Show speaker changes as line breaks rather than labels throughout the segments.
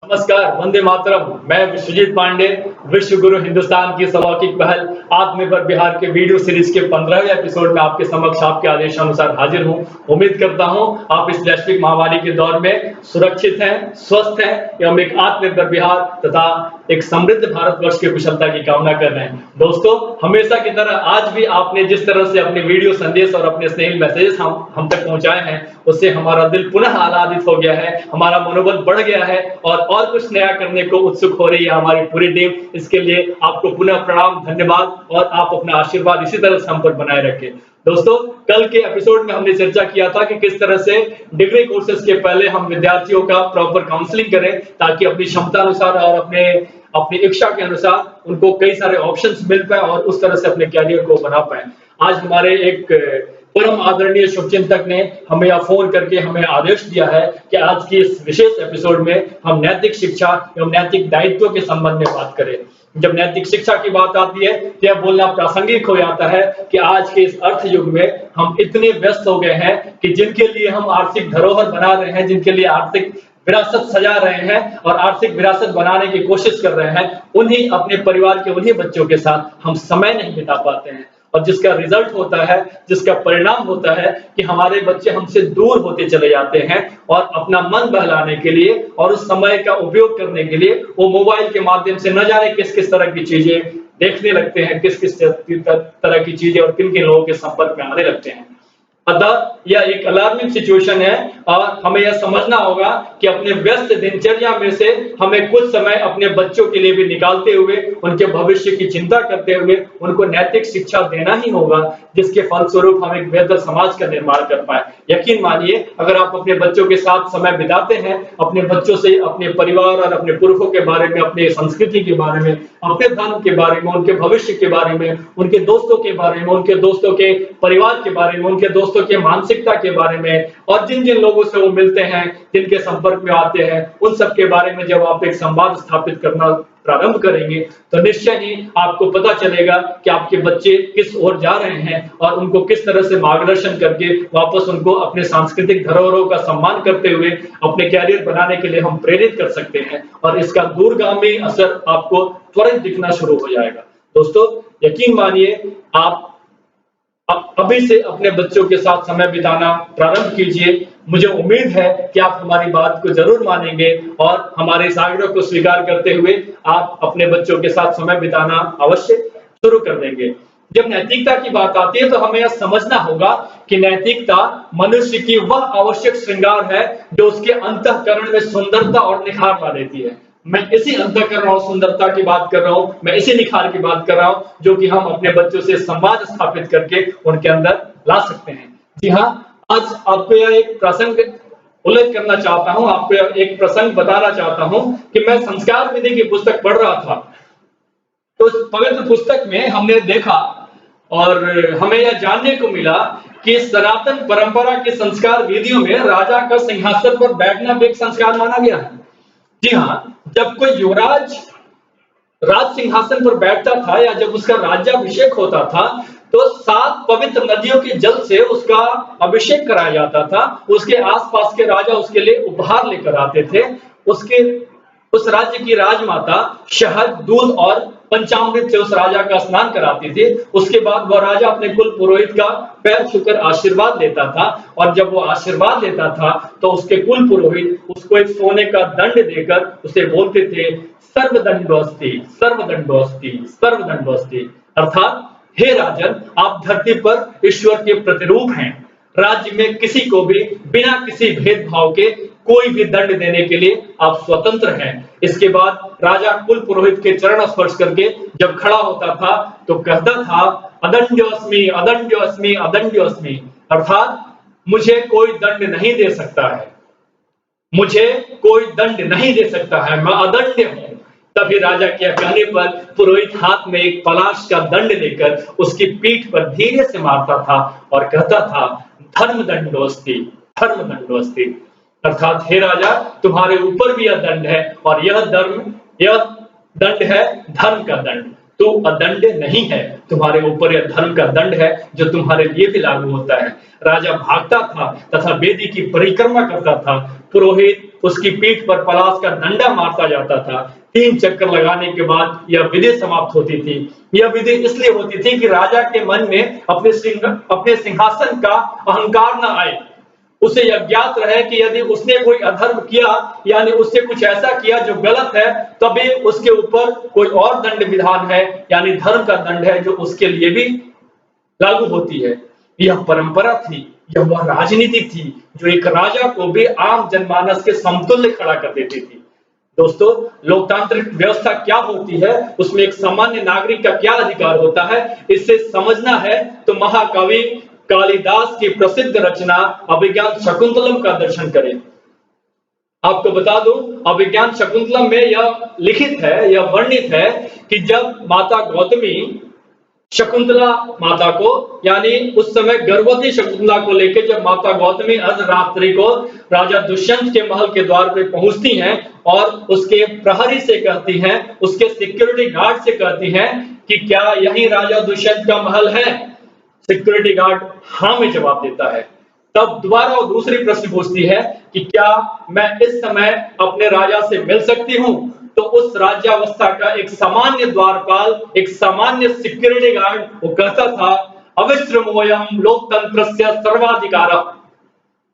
नमस्कार, वंदे मातरम। मैं विश्वजीत पांडे, विश्व गुरु हिंदुस्तान की अलौकिक पहल आत्मनिर्भर बिहार के वीडियो सीरीज के 15वें एपिसोड में आपके समक्ष आपके आदेशानुसार हाजिर हूं। उम्मीद करता हूं आप इस वैश्विक महामारी के दौर में सुरक्षित हैं, स्वस्थ हैं एवं एक आत्मनिर्भर बिहार तथा एक समृद्ध भारतवर्ष की कुशलता की कामना कर रहे हैं। दोस्तों, हमेशा की तरह आज भी आपने जिस तरह से अपने वीडियो संदेश और अपने स्नेह मैसेजेस हम तक पहुंचाए हैं, उससे हमारा दिल पुनः आह्लादित हो गया है, हमारा मनोबल बढ़ गया है और कुछ नया करने को उत्सुक हो रही है हमारी पूरी टीम। इसके लिए आपको पुनः प्रणाम, धन्यवाद और आप अपना आशीर्वाद इसी तरह से हम पर बनाए रखें। दोस्तों, कल के एपिसोड में हमने चर्चा किया था कि किस तरह से डिग्री कोर्सेज के पहले हम विद्यार्थियों का प्रॉपर काउंसलिंग करें ताकि अपनी क्षमता अनुसार और अपनी इच्छा के अनुसार उनको कई सारे ऑप्शंस मिल पाए और उस तरह से अपने कैरियर को बना पाए। आज हमारे एक परम आदरणीय शुभचिंतक ने हमें यह फोन करके हमें आदेश दिया है कि आज की इस विशेष एपिसोड में हम नैतिक शिक्षा एवं नैतिक दायित्व के संबंध में बात करें। जब नैतिक शिक्षा की बात आती है तो यह बोलना प्रासंगिक हो जाता है कि आज के इस अर्थ युग में हम इतने व्यस्त हो गए हैं कि जिनके लिए हम आर्थिक धरोहर बना रहे हैं, जिनके लिए आर्थिक विरासत सजा रहे हैं और आर्थिक विरासत बनाने की कोशिश कर रहे हैं, उन्हीं अपने परिवार के उन्हीं बच्चों के साथ हम समय नहीं बिता पाते हैं। और जिसका रिजल्ट होता है, जिसका परिणाम होता है कि हमारे बच्चे हमसे दूर होते चले जाते हैं और अपना मन बहलाने के लिए और उस समय का उपयोग करने के लिए वो मोबाइल के माध्यम से न जाने किस किस तरह की चीजें देखने लगते हैं, किस किस तरह की चीजें और किन किन लोगों के संपर्क में आने लगते हैं। अतः यह एक अलार्मिंग सिचुएशन है और हमें यह समझना होगा कि अपने व्यस्त दिनचर्या में से हमें कुछ समय अपने बच्चों के लिए भी निकालते हुए उनके भविष्य की चिंता करते हुए उनको नैतिक शिक्षा देना ही होगा, जिसके फलस्वरूप हम एक बेहतर समाज का निर्माण कर पाए। यकीन मानिए, अगर आप अपने बच्चों के साथ समय बिताते हैं, अपने बच्चों से अपने परिवार और अपने पुरखों के बारे में, अपने संस्कृति के बारे में, अपने धर्म के बारे में, उनके भविष्य के बारे में, उनके दोस्तों के बारे में, उनके दोस्तों के परिवार के बारे में, उनके दोस्तों के मानसिकता के बारे में और जिन जिन लोगों से वो मिलते हैं, जिनके संपर्क में आते हैं, उन सब के बारे में जब आप एक संवाद स्थापित करना प्रारंभ करेंगे तो निश्चय ही आपको पता चलेगा कि आपके बच्चे किस ओर जा रहे हैं और उनको किस तरह से मार्गदर्शन करके वापस उनको अपने सांस्कृतिक धरोहरों का सम्मान करते हुए अपने कैरियर बनाने के लिए हम प्रेरित कर सकते हैं और इसका दूरगामी असर आपको त्वरित दिखना शुरू हो जाएगा। दोस्तों, यकीन मानिए, आप अभी से अपने बच्चों के साथ समय बिताना प्रारंभ कीजिए। मुझे उम्मीद है कि आप हमारी बात को जरूर मानेंगे और हमारे इस आग्रह को स्वीकार करते हुए आप अपने बच्चों के साथ समय बिताना अवश्य शुरू कर देंगे। जब नैतिकता की बात आती है तो हमें यह समझना होगा कि नैतिकता मनुष्य की वह आवश्यक श्रृंगार है जो उसके अंतःकरण में सुंदरता और निखार ला देती है। मैं इसी अंतःकरण और सुंदरता की बात कर रहा हूं, मैं इसी निखार की बात कर रहा हूं जो कि हम अपने बच्चों से संवाद स्थापित करके उनके अंदर ला सकते हैं। जी हाँ, आज आपको यह एक प्रसंग उल्लेख करना चाहता हूं, आपको एक प्रसंग बताना चाहता हूं कि मैं संस्कार विधि की पुस्तक पढ़ रहा था। तो इस पवित्र पुस्तक में हमने देखा और हमें यह जानने को मिला कि सनातन परंपरा के संस्कार विधियों में राजा का सिंहासन पर बैठना भी एक संस्कार माना गया है। जी हाँ, जब कोई युवराज राज सिंहासन पर बैठता था या जब उसका राज्याभिषेक होता था तो 7 पवित्र नदियों के जल से उसका अभिषेक कराया जाता था। उसके आसपास के राजा उसके लिए उपहार लेकर आते थे। उस राज्य की राजमाता शहद, दूध और पंचामृत से उस राजा का स्नान कराती थी। उसके बाद वह राजा अपने कुल पुरोहित का पैर छूकर आशीर्वाद लेता था और जब वो आशीर्वाद लेता था तो उसके कुल पुरोहित उसको एक सोने का दंड देकर उसे बोलते थे, सर्वदंडोस्ति, सर्वदंडोस्ति, सर्वदंडोस्ति। अर्थात, हे राजन, आप धरती पर ईश्वर के प्रतिरूप हैं। राज्य में किसी को भी बिना किसी भेदभाव के कोई भी दंड देने के लिए आप स्वतंत्र हैं। इसके बाद राजा कुल पुरोहित के चरण स्पर्श करके जब खड़ा होता था तो कहता था, अदंड्योस्मि, अदंड्योस्मि, अदंड्योस्मि। अर्थात, मुझे कोई दंड नहीं दे सकता है, मुझे कोई दंड नहीं दे सकता है, मैं अदंड्य हूं। तभी राजा के कहने पर पुरोहित हाथ में एक पलाश का दंड लेकर उसकी पीठ पर धीरे से मारता था और कहता था, धर्मदंडोस्ति, धर्मदंडोस्ति। अर्थात, हे राजा, तुम्हारे ऊपर भी यह दंड है और यह दंड है धर्म का दंड। तू अदंड नहीं है, तुम्हारे ऊपर यह धर्म का दंड है जो तुम्हारे लिए भी लागू होता है। राजा भागता था तथा वेदी की परिक्रमा करता था। पुरोहित उसकी पीठ पर पलाश का डंडा मारता जाता था। 3 चक्कर लगाने के बाद यह विधि समाप्त होती थी। यह विधि इसलिए होती थी कि राजा के मन में अपने सिंहासन का अहंकार न आए। उसे यह ज्ञात रहे कि यदि उसने कोई अधर्म किया, यानी उससे कुछ ऐसा किया जो गलत है, तभी उसके ऊपर कोई और दंड विधान है, यानी धर्म का दंड है, जो उसके लिए भी लागू होती है। यह परंपरा थी, यह वह राजनीति थी जो एक राजा को भी आम जनमानस के समतुल्य खड़ा कर देती थी। दोस्तों, लोकतांत्रिक व्यवस्था क्या होती है, उसमें एक सामान्य नागरिक का क्या अधिकार होता है, इसे समझना है तो महाकवि कालिदास की प्रसिद्ध रचना अभिज्ञान शकुंतलम का दर्शन करें। आपको बता दूं, अभिज्ञान शकुंतलम में यह लिखित है, यह वर्णित है कि जब माता गौतमी शकुंतला माता को, यानी उस समय गर्भवती शकुंतला को लेकर जब माता गौतमी अर्धरात्रि को राजा दुष्यंत के महल के द्वार पे पहुंचती हैं और उसके प्रहरी से कहती हैं, उसके सिक्योरिटी गार्ड से कहती हैं कि क्या यही राजा दुष्यंत का महल है? सिक्योरिटी गार्ड हाँ में जवाब देता है। तब दोबारा वो दूसरी प्रश्न पूछती है कि क्या मैं इस समय अपने राजा से मिल सकती हूँ? तो उस राज्यावस्था का एक सामान्य द्वारपाल, एक सामान्य सिक्योरिटी गार्ड वो कहता था, अविश्रमोयम लोकतंत्रस्य सर्वाधिकारः,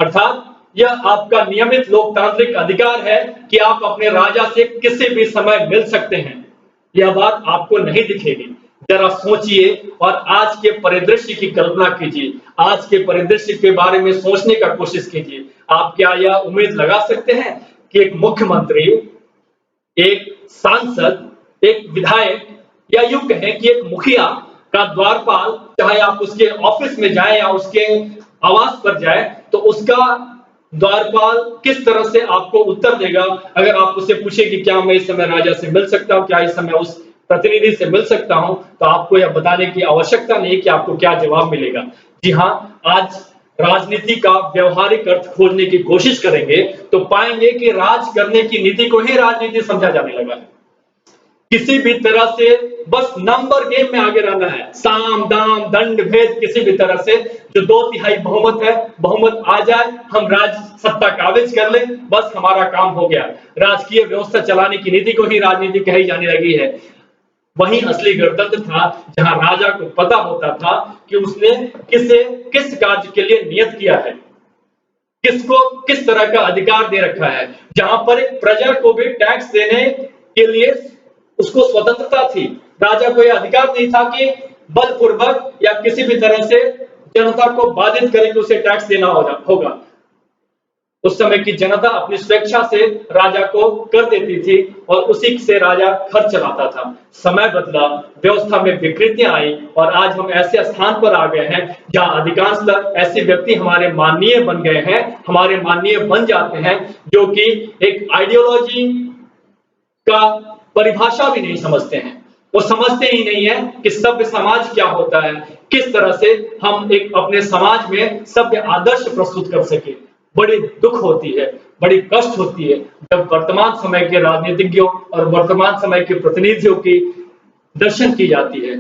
अर्थात यह आपका नियमित लोकतांत्रिक अधिकार है कि आप अपने राजा से किसी भी समय मिल सकते हैं। यह बात आपको नहीं दिखेगी। जरा सोचिए और आज के परिदृश्य की कल्पना कीजिए, आज के परिदृश्य के बारे में सोचने का कोशिश कीजिए। आप क्या यह उम्मीद लगा सकते हैं कि एक मुख्यमंत्री, एक सांसद, एक विधायक, या यूं कहें कि एक मुखिया का द्वारपाल, चाहे आप उसके ऑफिस में जाएं या उसके आवास पर जाएं, तो उसका द्वारपाल किस तरह से आपको उत्तर देगा अगर आप उससे पूछे कि क्या मैं इस समय राजा से मिल सकता हूं, क्या इस समय उस प्रतिनिधि से मिल सकता हूं, तो आपको यह बताने की आवश्यकता नहीं कि आपको क्या जवाब मिलेगा। जी हां, आज राजनीति का व्यवहारिक अर्थ खोजने की कोशिश करेंगे तो पाएंगे कि राज करने की नीति को ही राजनीति समझा जाने लगा है। किसी भी तरह से बस नंबर गेम में आगे रहना है, साम दाम दंड भेद, किसी भी तरह से जो 2/3 बहुमत है, बहुमत आ जाए, हम राज सत्ता काबिज कर ले, बस हमारा काम हो गया। राजकीय व्यवस्था चलाने की नीति को ही राजनीति कही जाने लगी है। वही असली गणतंत्र था जहां राजा को पता होता था कि उसने किसे किस कार्य के लिए नियत किया है, किसको किस तरह का अधिकार दे रखा है, जहां पर एक प्रजा को भी टैक्स देने के लिए उसको स्वतंत्रता थी। राजा को यह अधिकार नहीं था कि बलपूर्वक या किसी भी तरह से जनता को बाधित करके उसे टैक्स देना होगा। उस समय की जनता अपनी स्वेच्छा से राजा को कर देती थी और उसी से राजा खर्च चलाता था। समय बदला, व्यवस्था में विकृतियां आई और आज हम ऐसे स्थान पर आ गए हैं जहां अधिकांशतः ऐसे व्यक्ति हमारे माननीय बन गए हैं, हमारे माननीय बन जाते हैं, जो कि एक आइडियोलॉजी का परिभाषा भी नहीं समझते हैं। वो समझते ही नहीं है कि सभ्य समाज क्या होता है, किस तरह से हम एक अपने समाज में सभ्य आदर्श प्रस्तुत कर सके। बड़ी दुख होती है, बड़ी कष्ट होती है जब वर्तमान समय के राजनीतिज्ञों और वर्तमान समय के प्रतिनिधियों की दर्शन की जाती है।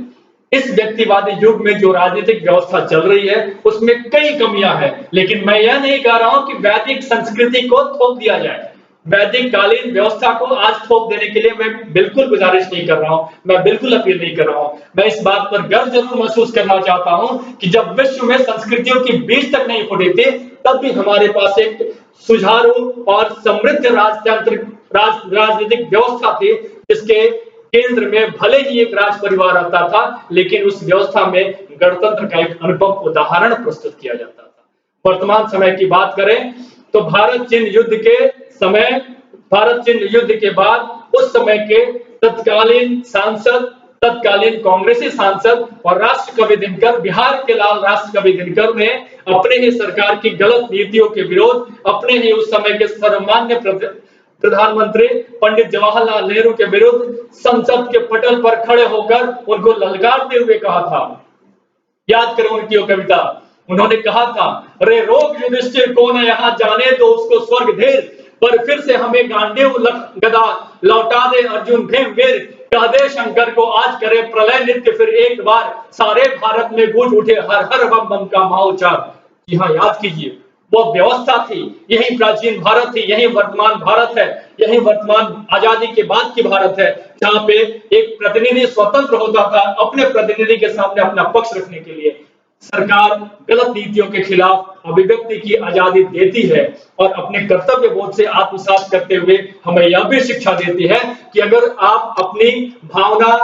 इस व्यक्तिवादी युग में जो राजनीतिक व्यवस्था चल रही है उसमें कई कमियां हैं, लेकिन मैं यह नहीं कह रहा हूं कि वैदिक संस्कृति को थोप दिया जाए। वैदिक कालीन व्यवस्था को आज थोप देने के लिए मैं बिल्कुल गुजारिश नहीं कर रहा हूं, मैं बिल्कुल अपील नहीं कर रहा हूं। मैं इस बात पर गर्व जरूर महसूस करना चाहता हूं कि जब विश्व में संस्कृतियों की बीज तक नहीं फूटी थी, तब भी हमारे पास एक सुचारू और समृद्ध राजनीतिक व्यवस्था थी, जिसके केंद्र में भले ही एक राज परिवार आता था, लेकिन उस व्यवस्था में गणतंत्र का एक अनुपम उदाहरण प्रस्तुत किया जाता था। वर्तमान समय की बात करें तो भारत चीन युद्ध के बाद उस समय के तत्कालीन सांसद, तत्कालीन कांग्रेसी सांसद और राष्ट्रकवि दिनकर, बिहार के लाल राष्ट्रकवि दिनकर ने अपने ही सरकार की गलत नीतियों के विरोध, अपने ही उस समय के सर्वमान्य प्रधानमंत्री पंडित जवाहरलाल नेहरू के विरुद्ध संसद के पटल पर खड़े होकर उनको ललकारते हुए कहा था। याद करो उनकी वो कविता, उन्होंने कहा था, अरे रोग युधिष्ठिर को न यहाँ जाने दो उसको स्वर्ग ढेर, पर फिर से हमें गांडीव गदा लौटा दे अर्जुन भीमवीर, कह दे शंकर को आज करे प्रलय नित्य फिर एक बार, सारे भारत में गूंज उठे हर हर बम बम का महाउच्चार। जी हाँ, याद कीजिए वो व्यवस्था थी, यही प्राचीन भारत थी, यही वर्तमान भारत है, यही वर्तमान आजादी के बाद की भारत है, जहां पे एक प्रतिनिधि स्वतंत्र होता था अपने प्रतिनिधि के सामने अपना पक्ष रखने के लिए। सरकार गलत नीतियों के खिलाफ अभिव्यक्ति की आजादी देती है और अपने कर्तव्य बोध से आत्मसात करते हुए हमें यह भी शिक्षा देती है कि अगर आप अपनी भावना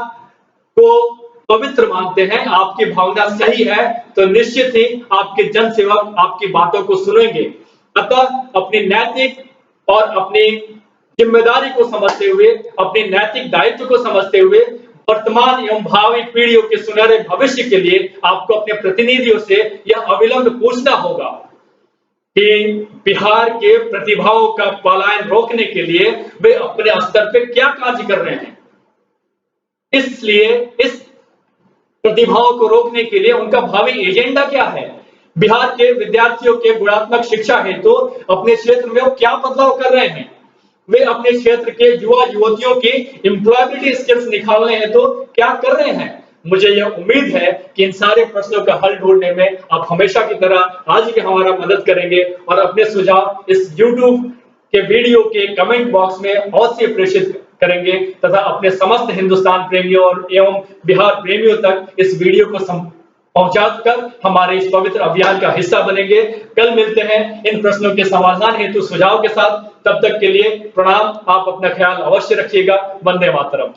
को पवित्र मानते हैं, आपकी भावना सही है, तो निश्चित ही आपके जनसेवक आपकी बातों को सुनेंगे। अतः अपनी नैतिक और अपनी जिम्मेदारी को समझते हुए, अपने नैतिक दायित्व को समझते हुए, वर्तमान एवं भावी पीढ़ियों के सुनहरे भविष्य के लिए आपको अपने प्रतिनिधियों से यह अविलंब पूछना होगा कि बिहार के प्रतिभाओं का पलायन रोकने के लिए वे अपने स्तर पे क्या कार्य कर रहे हैं। इसलिए इस प्रतिभाओं को रोकने के लिए उनका भावी एजेंडा क्या है, बिहार के विद्यार्थियों के गुणात्मक शिक्षा हेतु अपने क्षेत्र में वो क्या बदलाव कर रहे हैं, वे अपने क्षेत्र के युवा युवतियों की एम्प्लॉयबिलिटी स्किल्स निकालने हेतु क्या कर रहे हैं। मुझे यह उम्मीद है कि इन सारे प्रश्नों का हल ढूंढने में आप हमेशा की तरह आज भी हमारा मदद करेंगे और अपने सुझाव इस YouTube के वीडियो के कमेंट बॉक्स में अवश्य प्रेषित करेंगे तथा अपने समस्त हिंदुस्तान प्रेमियों और एवं बिहार प्रेमियों तक इस वीडियो को पहुंचाकर हमारे इस पवित्र अभियान का हिस्सा बनेंगे। कल मिलते हैं इन प्रश्नों के समाधान हेतु सुझाव के साथ। तब तक के लिए प्रणाम। आप अपना ख्याल अवश्य रखिएगा। वंदे मातरम।